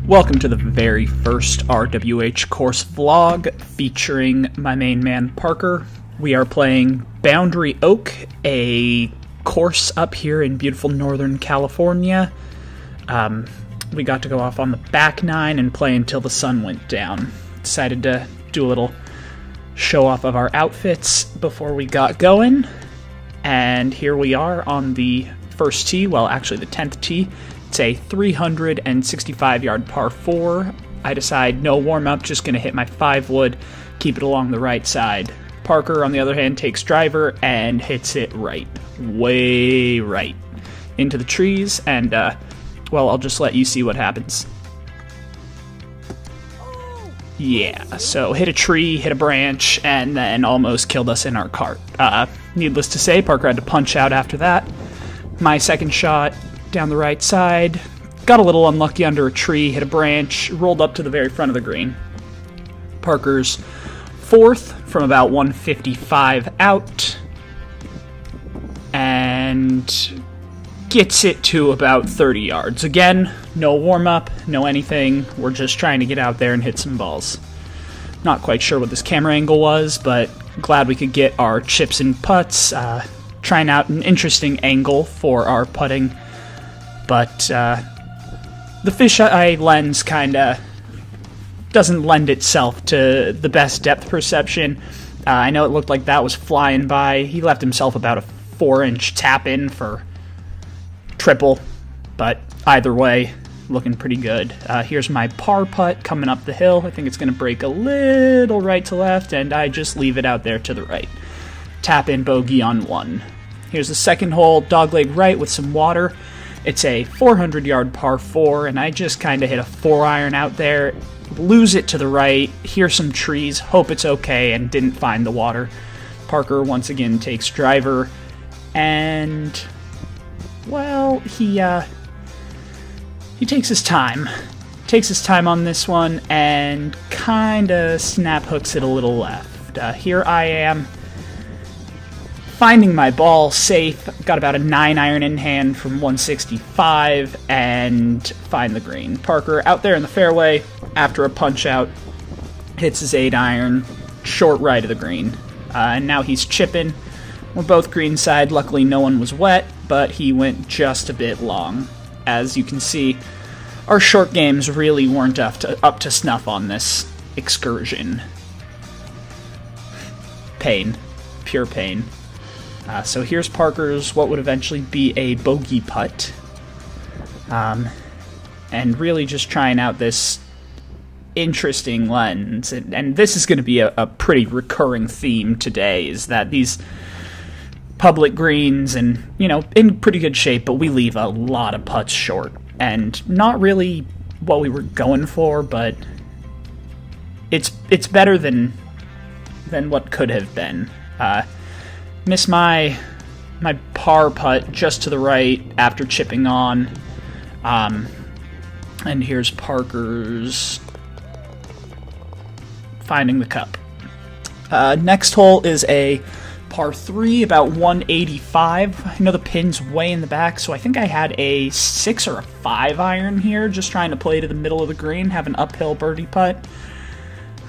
Welcome to the very first RWH Course vlog featuring my main man Parker. We are playing Boundary Oak, a course up here in beautiful Northern California. We got to go off on the back nine and play until the sun went down. Decided to do a little show off of our outfits before we got going. And here we are on the first tee, well actually the 10th tee. It's a 365-yard par 4. I decide no warm-up, just going to hit my 5-wood, keep it along the right side. Parker, on the other hand, takes driver and hits it right, way right, into the trees, and, well, I'll just let you see what happens. Yeah, so hit a tree, hit a branch, and then almost killed us in our cart. Needless to say, Parker had to punch out after that. My second shot down the right side, got a little unlucky under a tree, hit a branch, rolled up to the very front of the green. Parker's fourth from about 155 out, and gets it to about 30 yards. Again, no warm-up, no anything, we're just trying to get out there and hit some balls. Not quite sure what this camera angle was, but glad we could get our chips and putts, trying out an interesting angle for our putting. But the fisheye lens kind of doesn't lend itself to the best depth perception. I know it looked like that was flying by. He left himself about a 4-inch tap-in for triple, but either way, looking pretty good. Here's my par putt coming up the hill. I think it's going to break a little right to left, and I just leave it out there to the right. Tap-in bogey on 1. Here's the second hole, dogleg right with some water. It's a 400-yard par 4, and I just kind of hit a 4-iron out there, lose it to the right, hear some trees, hope it's okay, and didn't find the water. Parker once again takes driver, and, well, he takes his time. Takes his time on this one, and kind of snap hooks it a little left. Here I am, finding my ball safe, got about a 9-iron in hand from 165, and find the green. Parker out there in the fairway, after a punch-out, hits his 8-iron, short right of the green. And now he's chipping. We're both greenside, luckily no one was wet, but he went just a bit long. As you can see, our short games really weren't up to snuff on this excursion. Pain. Pure pain. So here's Parker's what would eventually be a bogey putt. And really just trying out this interesting lens. And this is going to be a pretty recurring theme today, is that these public greens and, you know, in pretty good shape, but we leave a lot of putts short. And not really what we were going for, but it's better than what could have been. Miss my par putt just to the right after chipping on. And here's Parker's finding the cup. Next hole is a par 3, about 185. I know the pin's way in the back, so I think I had a 6 or a 5-iron here, just trying to play to the middle of the green, have an uphill birdie putt.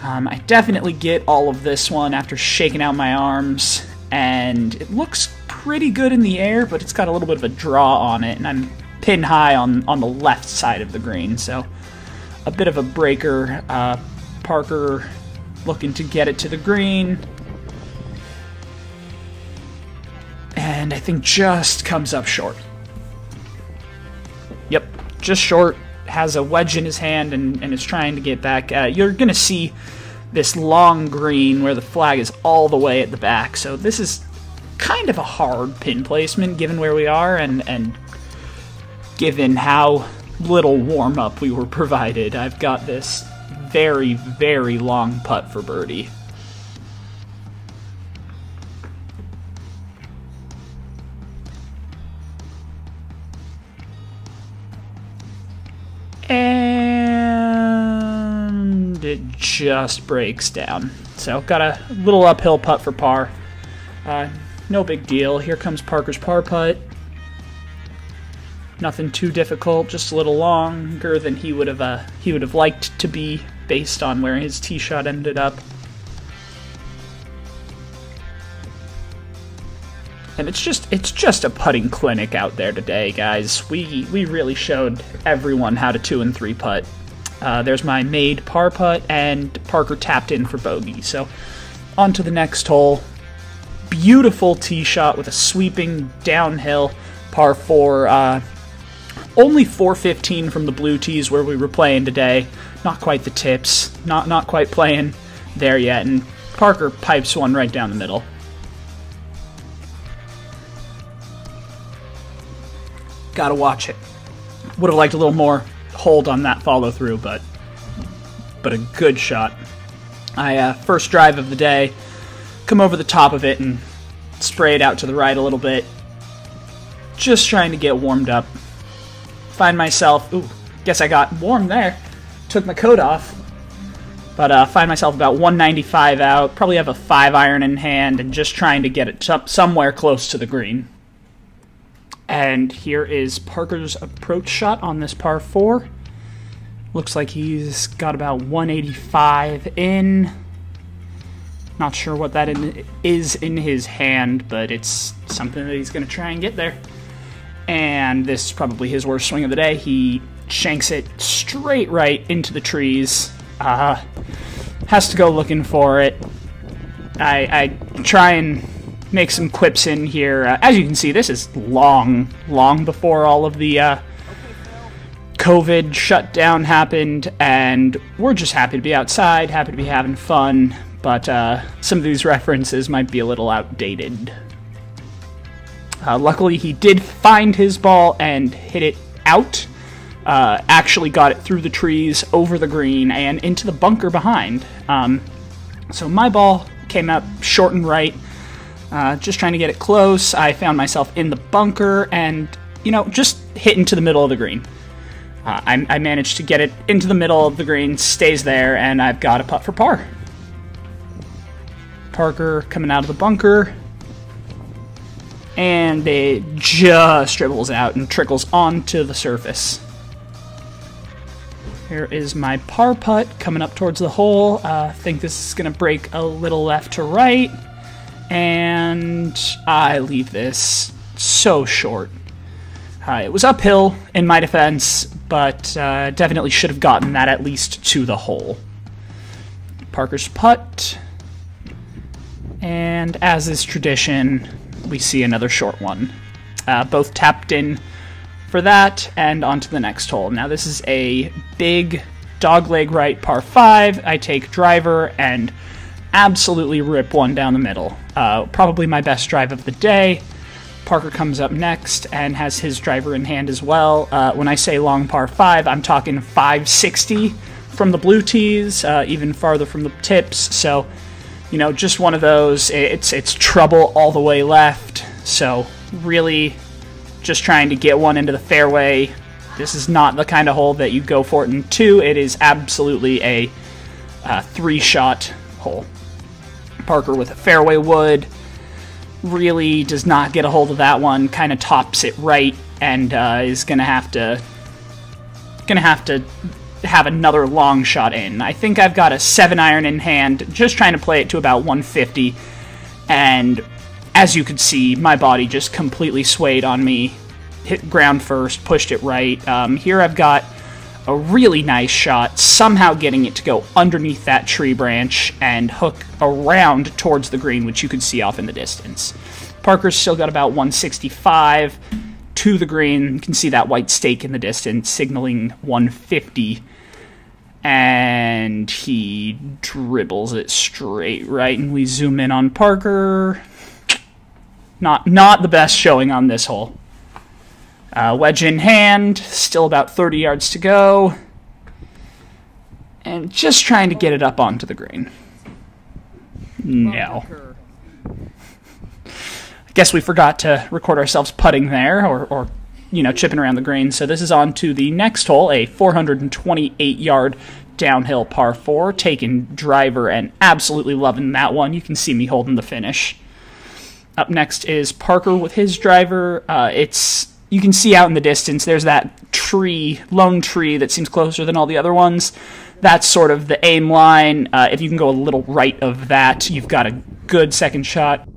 I definitely get all of this one after shaking out my arms. And it looks pretty good in the air, but it's got a little bit of a draw on it, and I'm pin high on the left side of the green, so a bit of a breaker. Parker looking to get it to the green, and I think just comes up short. Yep, just short, has a wedge in his hand and is trying to get back. You're going to see this long green where the flag is all the way at the back, so this is kind of a hard pin placement given where we are and given how little warm-up we were provided. I've got this very, very long putt for birdie. And it just breaks down. So got a little uphill putt for par. No big deal. Here comes Parker's par putt. Nothing too difficult, just a little longer than he would have liked to be based on where his tee shot ended up. And it's just a putting clinic out there today, guys. We really showed everyone how to 2 and 3 putt. There's my made par putt, and Parker tapped in for bogey. So on to the next hole. Beautiful tee shot with a sweeping downhill par 4. Only 415 from the blue tees where we were playing today. Not quite the tips. Not quite playing there yet. And Parker pipes one right down the middle. Gotta watch it. Would have liked a little more hold on that follow through, but a good shot. First drive of the day, come over the top of it and spray it out to the right a little bit. Just trying to get warmed up. Find myself, guess I got warm there. Took my coat off. But find myself about 195 out. Probably have a 5-iron in hand and just trying to get it somewhere close to the green. And here is Parker's approach shot on this par 4. Looks like he's got about 185 in. Not sure what that is in his hand, but it's something that he's going to try and get there. And this is probably his worst swing of the day. He shanks it straight right into the trees. Has to go looking for it. I try and make some quips in here. As you can see, this is long before all of the COVID shutdown happened, and we're just happy to be outside, happy to be having fun, but some of these references might be a little outdated. Luckily, he did find his ball and hit it out. Actually got it through the trees, over the green, and into the bunker behind. So my ball came up short and right. Just trying to get it close. I found myself in the bunker and, just hit into the middle of the green. I managed to get it into the middle of the green, stays there, and I've got a putt for par. Parker coming out of the bunker. And it just dribbles out and trickles onto the surface. Here is my par putt coming up towards the hole. I think this is going to break a little left to right. And I leave this so short. It was uphill in my defense, but definitely should have gotten that at least to the hole. Parker's putt. And as is tradition, we see another short one. Both tapped in for that, and on to the next hole. Now this is a big dogleg right par 5. I take driver and absolutely rip one down the middle. Probably my best drive of the day. Parker comes up next and has his driver in hand as well. When I say long par 5, I'm talking 560 from the blue tees, even farther from the tips. So, just one of those. It's trouble all the way left. So, really just trying to get one into the fairway. This is not the kind of hole that you go for it in 2. It is absolutely a 3-shot hole. Parker with a fairway wood really does not get a hold of that one, kind of tops it right, and is gonna have to have another long shot in. I think I've got a 7-iron in hand, just trying to play it to about 150, and as you could see, my body just completely swayed on me, hit ground first, pushed it right. Here I've got a really nice shot, somehow getting it to go underneath that tree branch and hook around towards the green, which you could see off in the distance. Parker's still got about 165 to the green. You can see that white stake in the distance, signaling 150. And he dribbles it straight right, and we zoom in on Parker. Not the best showing on this hole. Wedge in hand, still about 30 yards to go. And just trying to get it up onto the green. No. I guess we forgot to record ourselves putting there, or chipping around the green. So this is on to the next hole, a 428-yard downhill par 4, taking driver and absolutely loving that one. You can see me holding the finish. Up next is Parker with his driver. It's you can see out in the distance, there's that tree, lone tree that seems closer than all the other ones. That's sort of the aim line. If you can go a little right of that, you've got a good second shot.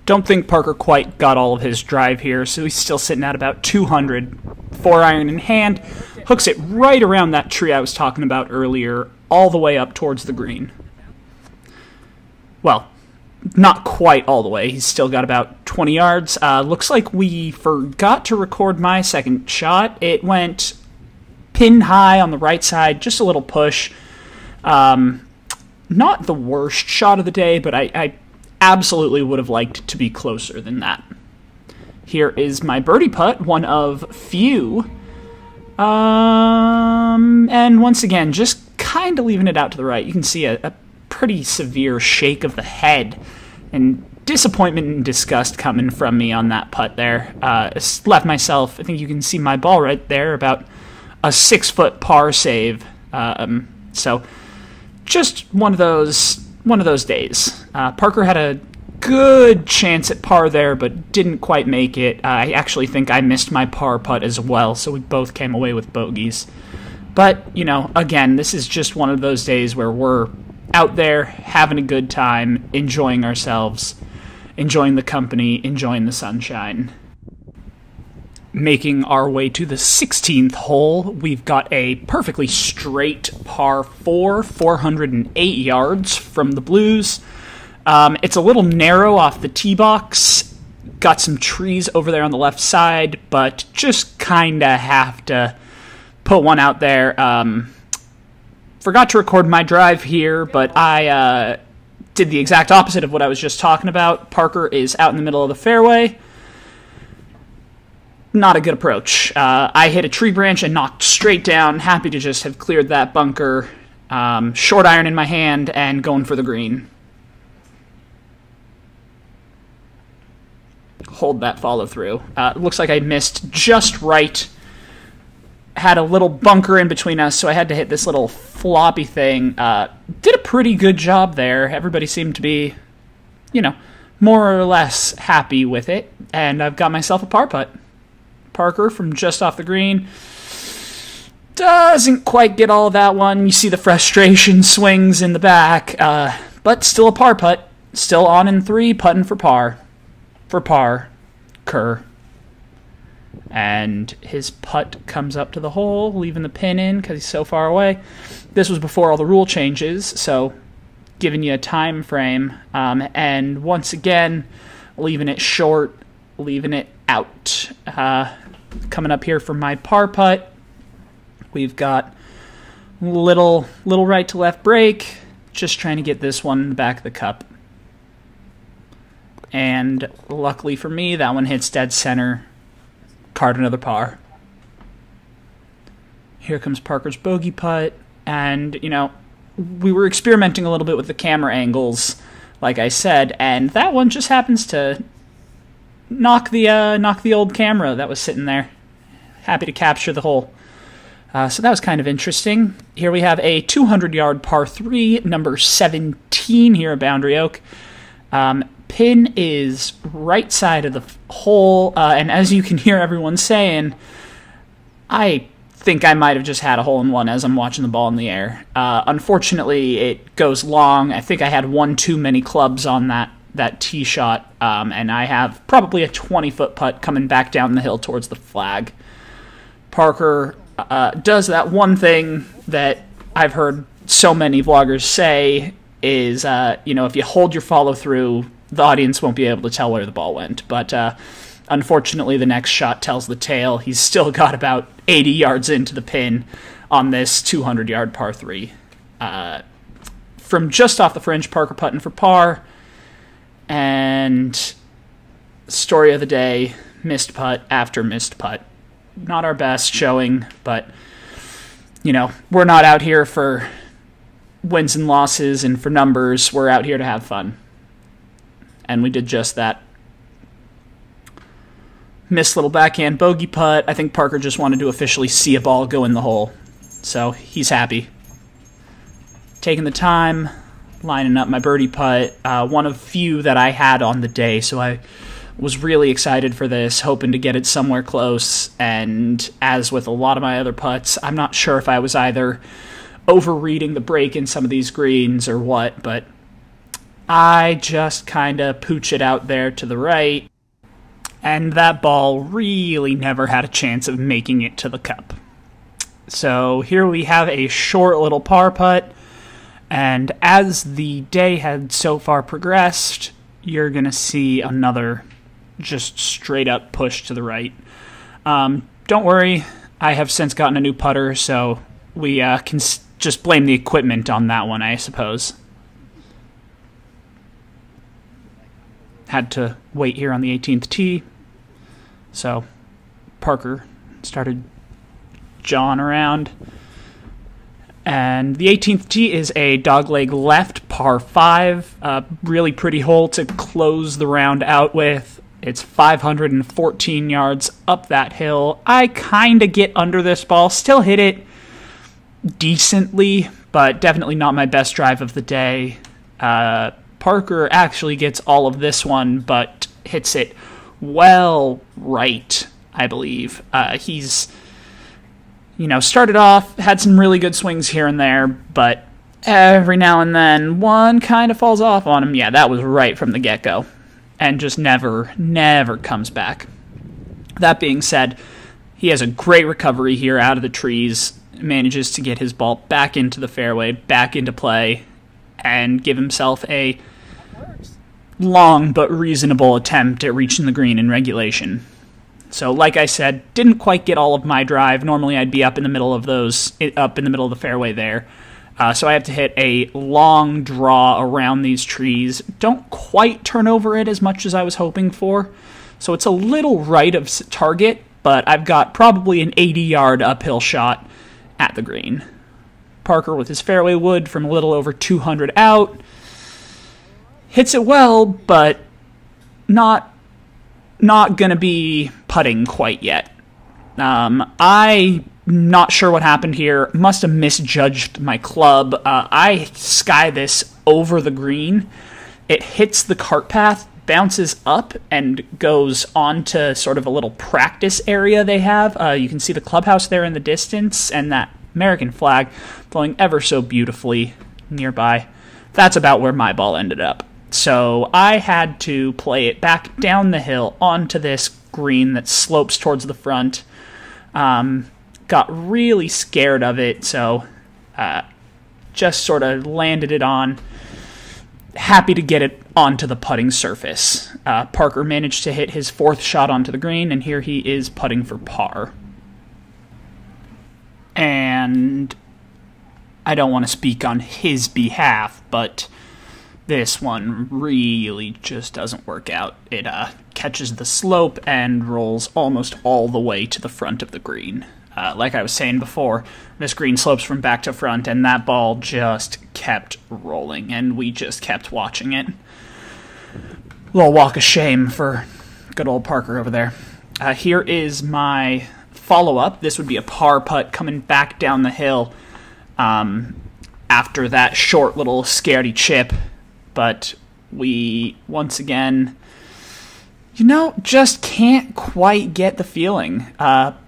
Don't think Parker quite got all of his drive here, so he's still sitting at about 200. 4-iron in hand, hooks it right around that tree I was talking about earlier, all the way up towards the green. Well, not quite all the way. He's still got about 20 yards. Looks like we forgot to record my second shot. It went pin high on the right side, just a little push. Not the worst shot of the day, but I absolutely would have liked to be closer than that. Here is my birdie putt, one of few. And once again, just kind of leaving it out to the right. You can see a pretty severe shake of the head and disappointment and disgust coming from me on that putt there. Left myself, I think you can see my ball right there, about a 6-foot par save. So just one of those days. Parker had a good chance at par there, but didn't quite make it. I actually think I missed my par putt as well, so we both came away with bogeys. But, you know, again, this is just one of those days where we're out there having a good time, enjoying ourselves, enjoying the company, enjoying the sunshine. Making our way to the 16th hole, we've got a perfectly straight par 4, 408 yards from the blues. It's a little narrow off the tee box. Got some trees over there on the left side, but just kind of have to put one out there. Forgot to record my drive here, but I did the exact opposite of what I was just talking about. Parker is out in the middle of the fairway. Not a good approach. I hit a tree branch and knocked straight down. Happy to just have cleared that bunker. Short iron in my hand and going for the green. Hold that follow through. Looks like I missed just right. Had a little bunker in between us, so I had to hit this little floppy thing. Did a pretty good job there. Everybody seemed to be, you know, more or less happy with it. And I've got myself a par putt. Parker from just off the green doesn't quite get all of that one. You see the frustration swings in the back, but still a par putt. Still on in 3, putting for par. For par. Kerr. And his putt comes up to the hole, leaving the pin in because he's so far away. This was before all the rule changes, so giving you a time frame. And once again, leaving it short, leaving it out. Coming up here for my par putt, we've got little right to left break, just trying to get this one in the back of the cup. And luckily for me, that one hits dead center. Card another par. Here comes Parker's bogey putt, and you know, we were experimenting a little bit with the camera angles, like I said, and that one just happens to knock the old camera that was sitting there. Happy to capture the hole. So that was kind of interesting. Here we have a 200-yard par 3, number 17 here at Boundary Oak. Pin is right side of the hole, and as you can hear everyone saying, I think I might have just had a hole-in-one as I'm watching the ball in the air. Unfortunately, it goes long. I think I had one too many clubs on that tee shot, and I have probably a 20-foot putt coming back down the hill towards the flag. Parker does that one thing that I've heard so many vloggers say is, you know, if you hold your follow-through, the audience won't be able to tell where the ball went. But unfortunately, the next shot tells the tale. He's still got about 80 yards into the pin on this 200-yard par 3. From just off the fringe, Parker putting for par. And story of the day, missed putt after missed putt. Not our best showing, but, you know, we're not out here for wins and losses and for numbers. We're out here to have fun. And we did just that. Missed little backhand bogey putt. I think Parker just wanted to officially see a ball go in the hole. So he's happy. Taking the time, lining up my birdie putt. One of few that I had on the day, so I Was really excited for this, hoping to get it somewhere close, and as with a lot of my other putts, I'm not sure if I was either overreading the break in some of these greens or what, but I just kind of pooch it out there to the right, and that ball really never had a chance of making it to the cup. So here we have a short little par putt, and as the day had so far progressed, you're going to see another just straight up push to the right. Don't worry, I have since gotten a new putter, so we can just blame the equipment on that one, I suppose. Had to wait here on the 18th tee, so Parker started jawing around. And the 18th tee is a dogleg left, par 5, really pretty hole to close the round out with. It's 514 yards up that hill. I kind of get under this ball, still hit it decently, but definitely not my best drive of the day. Parker actually gets all of this one, but hits it well right, I believe. He's, started off, had some really good swings here and there, but every now and then one kind of falls off on him. Yeah, that was right from the get-go, and just never comes back. That being said, he has a great recovery here out of the trees, manages to get his ball back into the fairway, back into play, and give himself a long but reasonable attempt at reaching the green in regulation. So, like I said, didn't quite get all of my drive. Normally I'd be up in the middle of the fairway there. So I have to hit a long draw around these trees. Don't quite turn over it as much as I was hoping for. So it's a little right of target, but I've got probably an 80-yard uphill shot at the green. Parker with his fairway wood from a little over 200 out. Hits it well, but not going to be putting quite yet. I'm not sure what happened here. Must have misjudged my club. I sky this over the green. It hits the cart path, bounces up, and goes onto sort of a little practice area they have. You can see the clubhouse there in the distance, and that American flag flowing ever so beautifully nearby. That's about where my ball ended up. So I had to play it back down the hill onto this green that slopes towards the front. Got really scared of it, so just sort of landed it on. Happy to get it onto the putting surface. Parker managed to hit his fourth shot onto the green, and here he is putting for par. And I don't want to speak on his behalf, but this one really just doesn't work out. It catches the slope and rolls almost all the way to the front of the green. Like I was saying before, this green slopes from back to front, and that ball just kept rolling, and we just kept watching it. Little walk of shame for good old Parker over there. Here is my follow-up. This would be a par putt coming back down the hill after that short little scaredy chip. But we, once again, just can't quite get the feeling.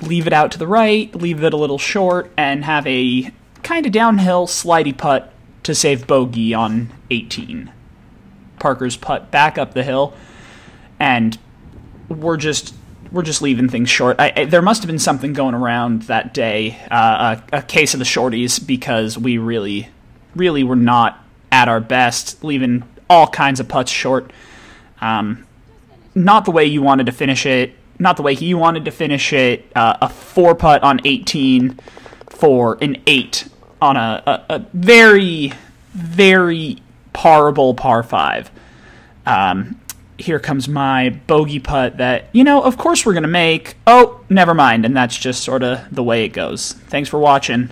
Leave it out to the right, leave it a little short, and have a kind of downhill slidey putt to save bogey on 18. Parker's putt back up the hill, and we're just leaving things short. There must have been something going around that day, a case of the shorties, because we really were not at our best, leaving all kinds of putts short. Not the way you wanted to finish it, not the way he wanted to finish it. A 4-putt on 18 for an 8 on a very, very parable par 5. Here comes my bogey putt that, of course we're going to make. Oh, never mind, and that's just sort of the way it goes. Thanks for watching.